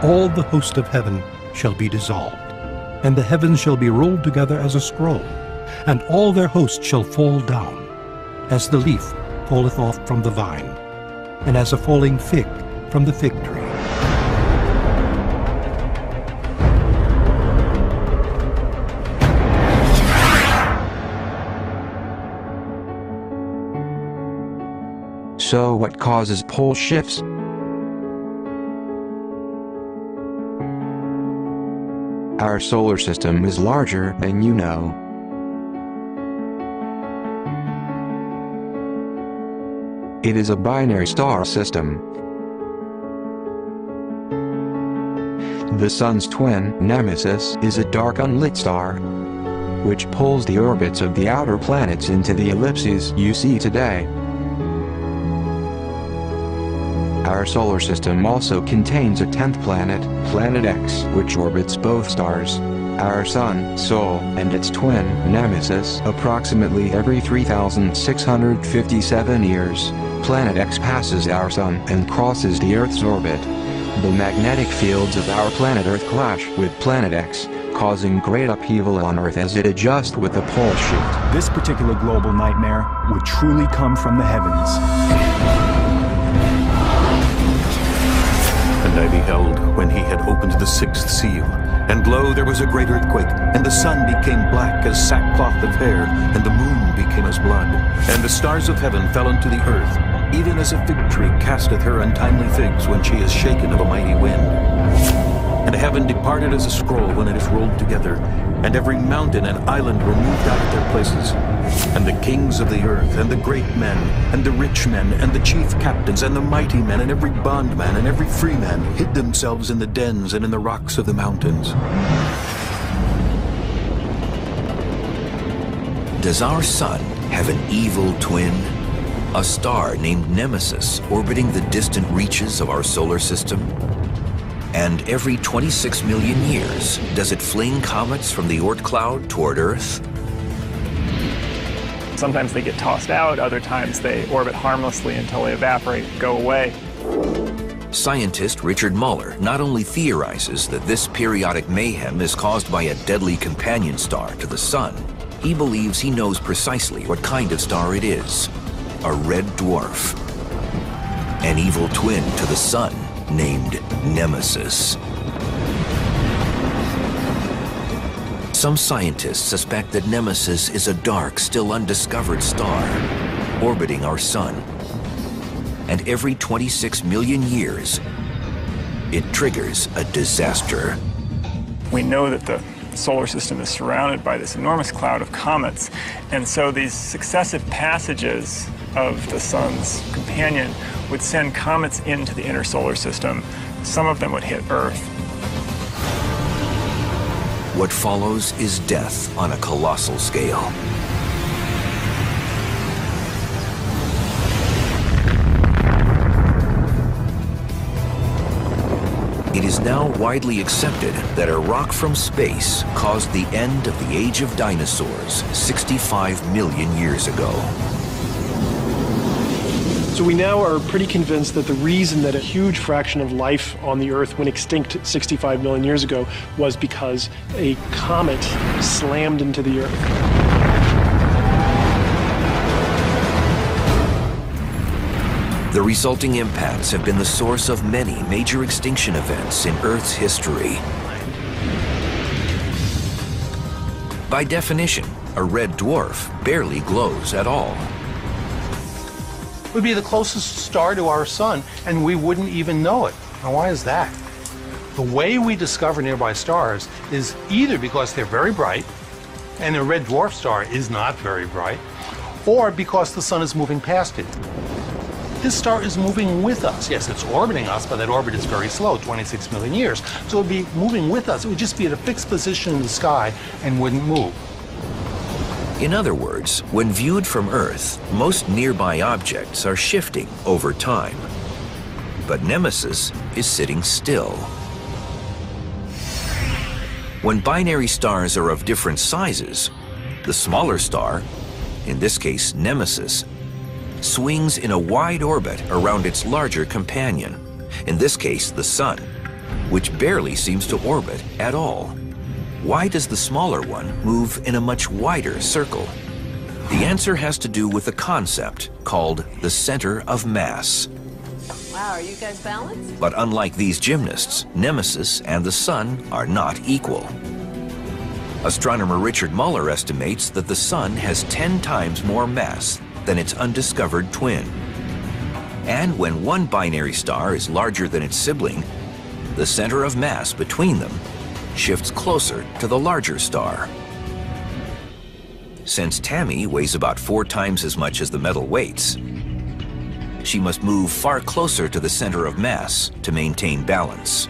all the host of heaven shall be dissolved, and the heavens shall be rolled together as a scroll, and all their hosts shall fall down, as the leaf falleth off from the vine, and as a falling fig from the fig tree. So what causes pole shifts? Our solar system is larger than you know. It is a binary star system. The Sun's twin, Nemesis, is a dark unlit star, which pulls the orbits of the outer planets into the ellipses you see today. Our solar system also contains a 10th planet, Planet X, which orbits both stars, our Sun, Sol, and its twin, Nemesis, approximately every 3,657 years. Planet X passes our Sun and crosses the Earth's orbit. The magnetic fields of our planet Earth clash with Planet X, causing great upheaval on Earth as it adjusts with the pole shift. This particular global nightmare would truly come from the heavens. And I beheld when he had opened the 6th seal, and lo, there was a great earthquake, and the sun became black as sackcloth of hair, and the moon became as blood, and the stars of heaven fell unto the earth, even as a fig tree casteth her untimely figs when she is shaken of a mighty wind. And heaven departed as a scroll when it is rolled together, and every mountain and island were moved out of their places. And the kings of the earth, and the great men, and the rich men, and the chief captains, and the mighty men, and every bondman, and every free man, hid themselves in the dens and in the rocks of the mountains. Does our sun have an evil twin? A star named Nemesis orbiting the distant reaches of our solar system? And every 26 million years, does it fling comets from the Oort cloud toward Earth? Sometimes they get tossed out, other times they orbit harmlessly until they evaporate and go away. Scientist Richard Muller not only theorizes that this periodic mayhem is caused by a deadly companion star to the Sun, he believes he knows precisely what kind of star it is: a red dwarf, an evil twin to the Sun named Nemesis. Some scientists suspect that Nemesis is a dark, still undiscovered star orbiting our Sun. And every 26 million years, it triggers a disaster. We know that the solar system is surrounded by this enormous cloud of comets, and so these successive passages of the Sun's companion would send comets into the inner solar system. Some of them would hit Earth. What follows is death on a colossal scale. It is now widely accepted that a rock from space caused the end of the age of dinosaurs 65 million years ago. So we now are pretty convinced that the reason that a huge fraction of life on the Earth went extinct 65 million years ago was because a comet slammed into the Earth. The resulting impacts have been the source of many major extinction events in Earth's history. By definition, a red dwarf barely glows at all. It would be the closest star to our sun, and we wouldn't even know it. Now, why is that? The way we discover nearby stars is either because they're very bright, and a red dwarf star is not very bright, or because the sun is moving past it. This star is moving with us. Yes, it's orbiting us, but that orbit is very slow, 26 million years. So it would be moving with us. It would just be at a fixed position in the sky and wouldn't move. In other words, when viewed from Earth, most nearby objects are shifting over time. But Nemesis is sitting still. When binary stars are of different sizes, the smaller star, in this case Nemesis, swings in a wide orbit around its larger companion, in this case the Sun, which barely seems to orbit at all. Why does the smaller one move in a much wider circle? The answer has to do with a concept called the center of mass. Wow, are you guys balanced? But unlike these gymnasts, Nemesis and the Sun are not equal. Astronomer Richard Muller estimates that the Sun has 10 times more mass than its undiscovered twin. And when one binary star is larger than its sibling, the center of mass between them shifts closer to the larger star. Since Tammy weighs about 4 times as much as the metal weights, she must move far closer to the center of mass to maintain balance.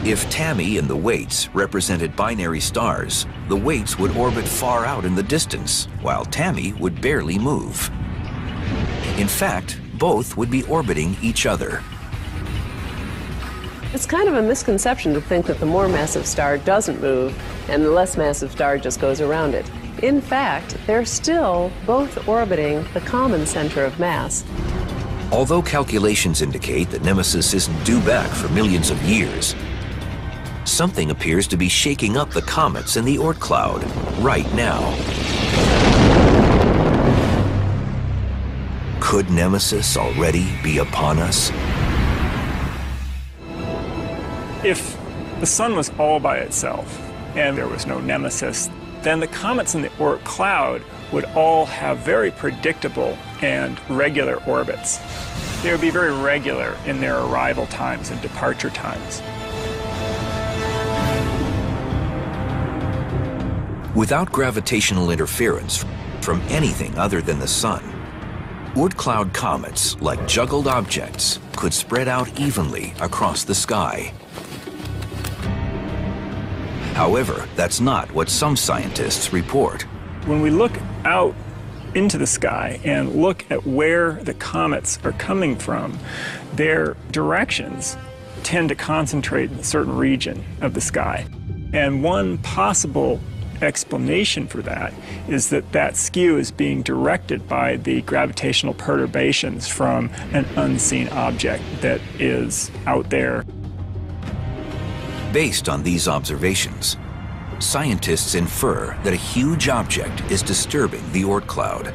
If Tammy and the weights represented binary stars, the weights would orbit far out in the distance, while Tammy would barely move. In fact, both would be orbiting each other. It's kind of a misconception to think that the more massive star doesn't move and the less massive star just goes around it. In fact, they're still both orbiting the common center of mass. Although calculations indicate that Nemesis isn't due back for millions of years, something appears to be shaking up the comets in the Oort cloud right now. Could Nemesis already be upon us? If the Sun was all by itself and there was no Nemesis, then the comets in the Oort cloud would all have very predictable and regular orbits. They would be very regular in their arrival times and departure times. Without gravitational interference from anything other than the Sun, Oort cloud comets, like juggled objects, could spread out evenly across the sky. However, that's not what some scientists report. When we look out into the sky and look at where the comets are coming from, their directions tend to concentrate in a certain region of the sky. And one possible explanation for that is that that skew is being directed by the gravitational perturbations from an unseen object that is out there. Based on these observations, scientists infer that a huge object is disturbing the Oort cloud.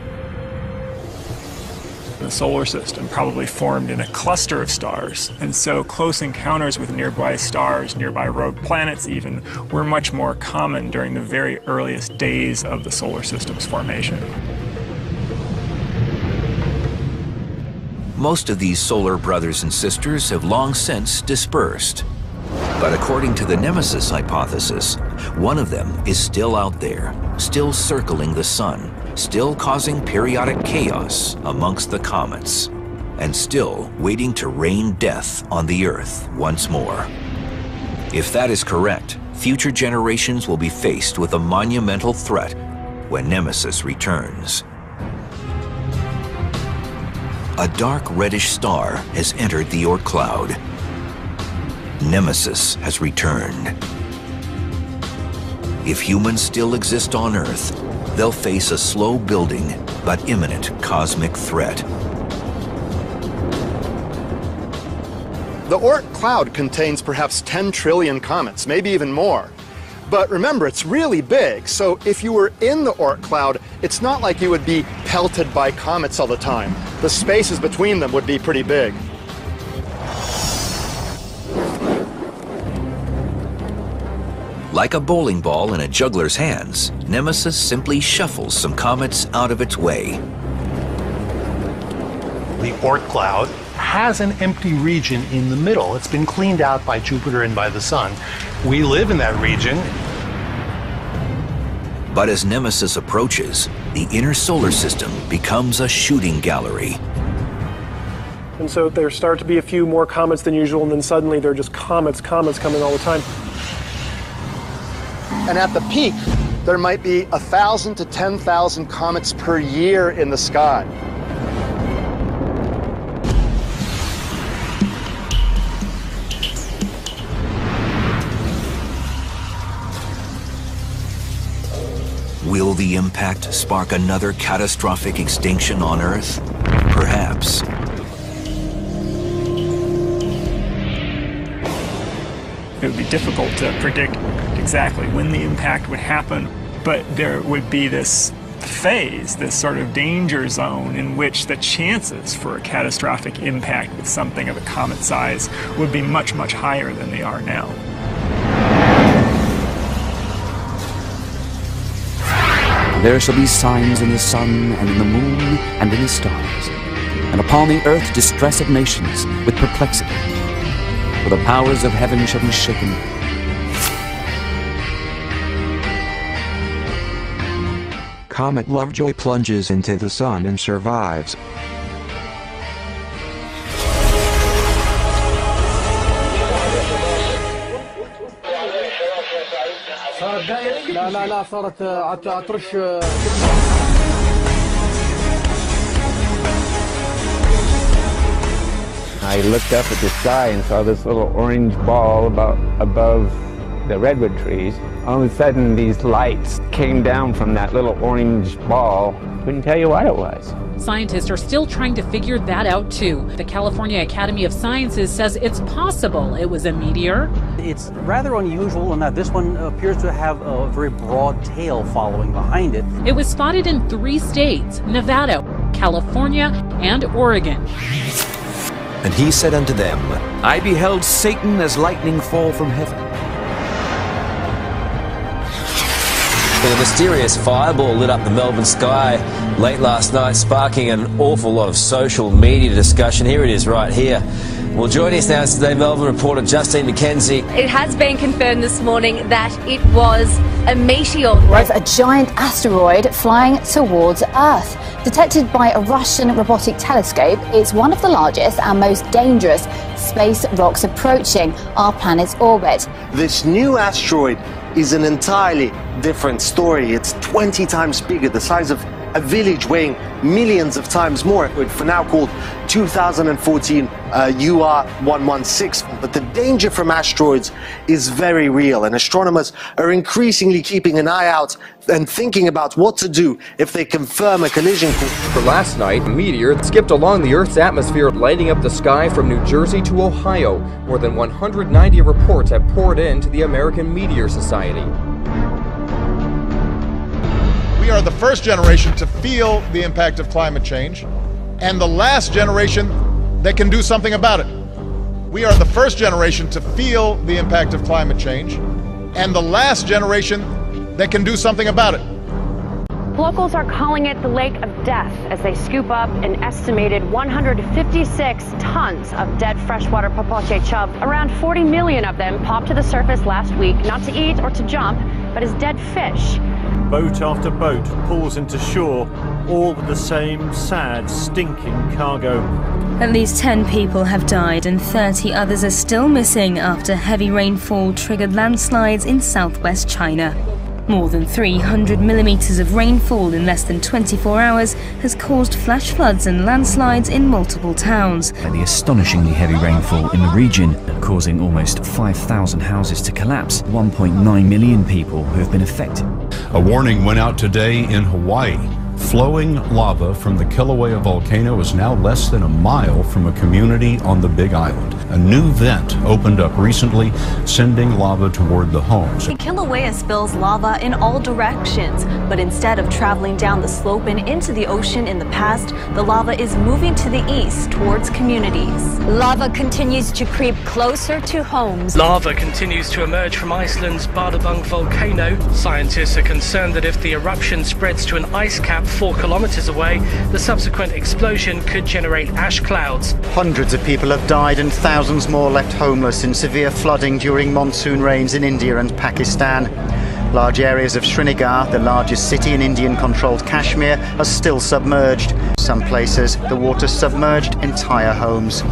The solar system probably formed in a cluster of stars, and so close encounters with nearby stars, nearby rogue planets even, were much more common during the very earliest days of the solar system's formation. Most of these solar brothers and sisters have long since dispersed. But according to the Nemesis hypothesis, one of them is still out there, still circling the Sun, still causing periodic chaos amongst the comets, and still waiting to rain death on the Earth once more. If that is correct, future generations will be faced with a monumental threat when Nemesis returns. A dark reddish star has entered the Oort cloud. Nemesis has returned. If humans still exist on Earth, they'll face a slow-building but imminent cosmic threat. The Oort cloud contains perhaps 10 trillion comets, maybe even more. But remember, it's really big, so if you were in the Oort cloud, it's not like you would be pelted by comets all the time. The spaces between them would be pretty big. Like a bowling ball in a juggler's hands, Nemesis simply shuffles some comets out of its way. The Oort cloud has an empty region in the middle. It's been cleaned out by Jupiter and by the Sun. We live in that region. But as Nemesis approaches, the inner solar system becomes a shooting gallery. And so there start to be a few more comets than usual, and then suddenly there are just comets coming all the time. And at the peak, there might be 1,000 to 10,000 comets per year in the sky. Will the impact spark another catastrophic extinction on Earth? Perhaps. It would be difficult to predict exactly when the impact would happen, but there would be this phase, this sort of danger zone in which the chances for a catastrophic impact with something of a comet size would be much, much higher than they are now. There shall be signs in the sun, and in the moon, and in the stars, and upon the earth distress of nations with perplexity. For the powers of heaven shall be shaken. Comet Lovejoy plunges into the sun and survives. I looked up at the sky and saw this little orange ball above the redwood trees. All of a sudden, these lights came down from that little orange ball. Couldn't tell you what it was. Scientists are still trying to figure that out too. The California Academy of Sciences says it's possible it was a meteor. It's rather unusual in that this one appears to have a very broad tail following behind it. It was spotted in 3 states, Nevada, California, and Oregon. And he said unto them, I beheld Satan as lightning fall from heaven. Well, a mysterious fireball lit up the Melbourne sky late last night, sparking an awful lot of social media discussion. Here it is right here. Well, joining us now is today Melbourne reporter Justine McKenzie. It has been confirmed this morning that it was a meteor. A giant asteroid flying towards Earth. Detected by a Russian robotic telescope, it's one of the largest and most dangerous space rocks approaching our planet's orbit. This new asteroid is an entirely different story. It's 20 times bigger, the size of a village, weighing millions of times more. For now called 2014 UR116. But the danger from asteroids is very real, and astronomers are increasingly keeping an eye out and thinking about what to do if they confirm a collision. For last night, a meteor skipped along the Earth's atmosphere, lighting up the sky from New Jersey to Ohio. More than 190 reports have poured into the American Meteor Society. We are the first generation to feel the impact of climate change, and the last generation that can do something about it. We are the first generation to feel the impact of climate change, and the last generation that can do something about it. Locals are calling it the Lake of Death as they scoop up an estimated 156 tons of dead freshwater popoche chub. Around 40 million of them popped to the surface last week, not to eat or to jump, but as dead fish. Boat after boat pulls into shore, all with the same sad, stinking cargo. At least 10 people have died and 30 others are still missing after heavy rainfall triggered landslides in southwest China. More than 300 millimeters of rainfall in less than 24 hours has caused flash floods and landslides in multiple towns. The astonishingly heavy rainfall in the region, causing almost 5,000 houses to collapse, 1.9 million people who have been affected. A warning went out today in Hawaii. Flowing lava from the Kilauea volcano is now less than a mile from a community on the Big Island. A new vent opened up recently, sending lava toward the homes. Kilauea spills lava in all directions, but instead of traveling down the slope and into the ocean in the past, the lava is moving to the east towards communities. Lava continues to creep closer to homes. Lava continues to emerge from Iceland's Bardabung volcano. Scientists are concerned that if the eruption spreads to an ice cap 4 kilometers away, the subsequent explosion could generate ash clouds. Hundreds of people have died and thousands more left homeless in severe flooding during monsoon rains in India and Pakistan. Large areas of Srinagar, the largest city in Indian-controlled Kashmir, are still submerged. Some places, the water submerged entire homes.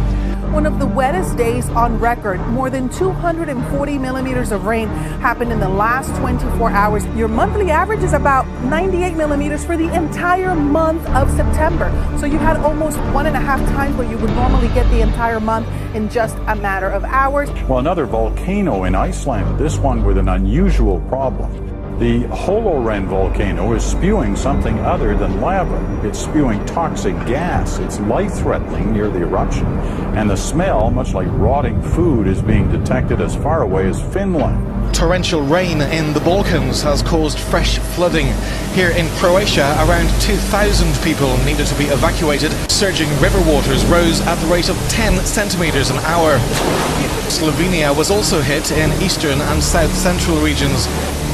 One of the wettest days on record. More than 240 millimeters of rain happened in the last 24 hours. Your monthly average is about 98 millimeters for the entire month of September. So you had almost 1.5 times what you would normally get the entire month in just a matter of hours. Well, another volcano in Iceland, this one with an unusual problem. The Holoren volcano is spewing something other than lava. It's spewing toxic gas. It's life-threatening near the eruption. And the smell, much like rotting food, is being detected as far away as Finland. Torrential rain in the Balkans has caused fresh flooding. Here in Croatia, around 2,000 people needed to be evacuated. Surging river waters rose at the rate of 10 centimeters an hour. Slovenia was also hit in eastern and south-central regions.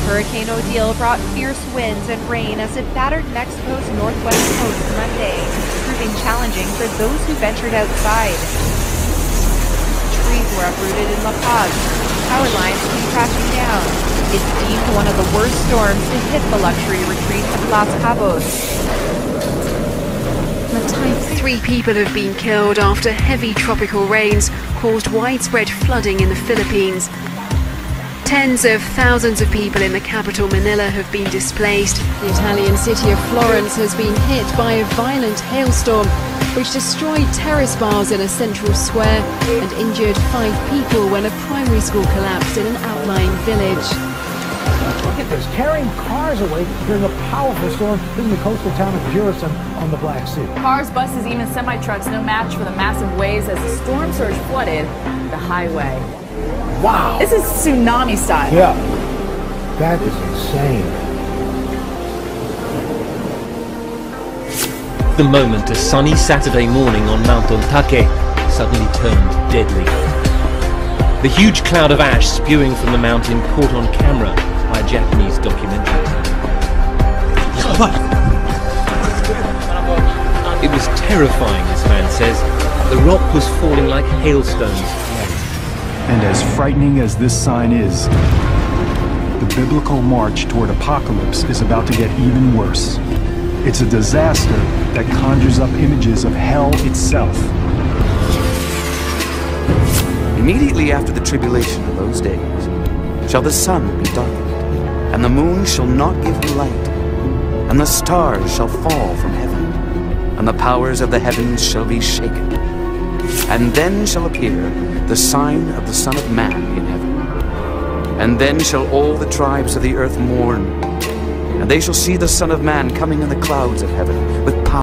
Hurricane Odile brought fierce winds and rain as it battered Mexico's northwest coast Monday, proving challenging for those who ventured outside. Trees were uprooted in La Paz. Power lines came crashing down. It's deemed one of the worst storms to hit the luxury retreat of Los Cabos. 3 people have been killed after heavy tropical rains caused widespread flooding in the Philippines. Tens of thousands of people in the capital Manila have been displaced. The Italian city of Florence has been hit by a violent hailstorm which destroyed terrace bars in a central square and injured 5 people when a primary school collapsed in an outlying village. Look at this, carrying cars away during a powerful storm in the coastal town of PEETSON on the Black Sea. Cars, buses, even semi-trucks, no match for the massive waves as the storm surge flooded the highway. Wow! This is tsunami style. Yeah, that is insane. The moment a sunny Saturday morning on Mount Ontake suddenly turned deadly. The huge cloud of ash spewing from the mountain caught on camera by a Japanese documentary. It was terrifying, this man says. The rock was falling like hailstones. And as frightening as this sign is, the biblical march toward apocalypse is about to get even worse. It's a disaster that conjures up images of hell itself. Immediately after the tribulation of those days shall the sun be darkened, and the moon shall not give her light, and the stars shall fall from heaven, and the powers of the heavens shall be shaken. And then shall appear the sign of the Son of Man in heaven. And then shall all the tribes of the earth mourn, and they shall see the Son of Man coming in the clouds of heaven with power.